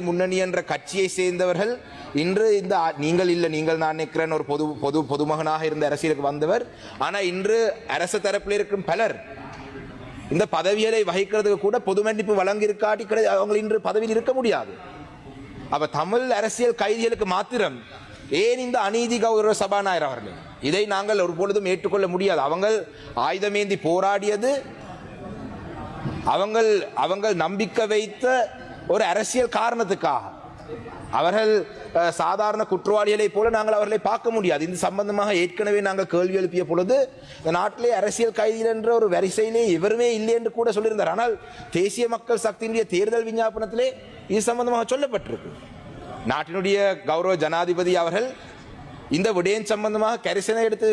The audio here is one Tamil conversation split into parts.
முன்னணி என்ற கட்சியை சேர்ந்தவர்கள் இன்று இந்த நீங்கள் நான் நினைக்கிறேன் ஒரு பொதுமகனாக இருந்த அரசியலுக்கு வந்தவர். ஆனா இன்று அரசு தரப்பில் இருக்கும் பலர் இந்த பதவிகளை வகிக்கிறதுக்கு கூட பொது மன்னிப்பு வழங்கி இருக்காட்டி அவங்க இன்று பதவியில் இருக்க முடியாது. அப்ப தமிழ் அரசியல் கைதிகளுக்கு மாத்திரம் ஏன் இந்த அநீதி கௌரவ சபாநாயகர் அவர்கள், இதை நாங்கள் ஒரு பொழுதும் ஏற்றுக்கொள்ள முடியாது. அவங்கள் ஆயுதமேந்தி போராடியது அவங்கள் நம்பிக்கை வைத்த ஒரு அரசியல் காரணத்துக்காக. அவர்கள் சாதாரண குற்றவாளிகளை போல நாங்கள் அவர்களை பார்க்க முடியாது. இந்த சம்பந்தமாக ஏற்கனவே நாங்கள் கேள்வி எழுப்பிய பொழுது இந்த நாட்டிலே அரசியல் கைதிகள் என்ற ஒரு வரிசையிலே எவருமே இல்லை என்று கூட சொல்லியிருந்தார். ஆனால் தேசிய மக்கள் சக்தியினுடைய தேர்தல் விஞ்ஞாபனத்திலே இது சம்பந்தமாக சொல்லப்பட்டிருக்கு. நாட்டினுடைய கௌரவ ஜனாதிபதி அவர்கள் இந்த விடயம் சம்பந்தமாக கரிசனை எடுத்து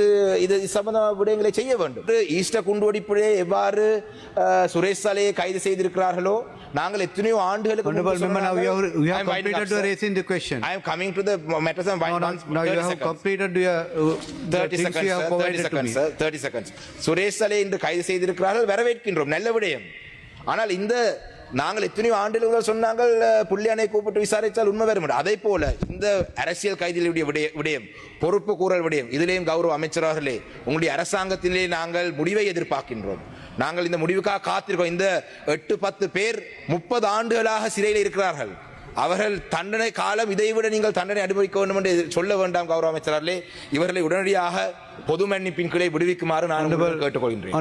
இது சம்பந்தமாக விடயங்களை செய்ய வேண்டும். ஈஸ்டர் குண்டுவெடிப்பிலே எவ்வாறு சுரேஷ் சாலையை கைது செய்திருக்கிறார்களோ நாங்கள் எத்தனையோ ஆண்டுகளுக்கு சுரேஷ் சாலை இன்று கைது செய்திருக்கிறார்கள், வரவேற்கின்றோம், நல்ல விடயம். ஆனால் இந்த நாங்கள் எத்தனையோ ஆண்டுகள் சொன்னாங்கள் புள்ளியானை கூப்பிட்டு விசாரித்தால் உண்மை வரும். அதே போல இந்த அரசியல் கைதிகளுடைய விடயம், பொறுப்பு கூறல் விடயம், இதிலேயும் கௌரவ அமைச்சர்களே உங்களுடைய அரசாங்கத்திலே நாங்கள் முடிவை எதிர்பார்க்கின்றோம். நாங்கள் இந்த முடிவுக்காக காத்திருக்கோம். இந்த 8-10 பேர் 30 ஆண்டுகளாக சிறையில் இருக்கிறார்கள். அவர்கள் தண்டனை காலம் இதைவிட நீங்கள் தண்டனை அனுபவிக்க வேண்டும் என்று சொல்ல வேண்டாம் கௌரவ அமைச்சர்களே. இவர்களை உடனடியாக பொது மன்னிப்பின் கீழே விடுவிக்குமாறு நான் கேட்டுக்கொள்கின்றேன்.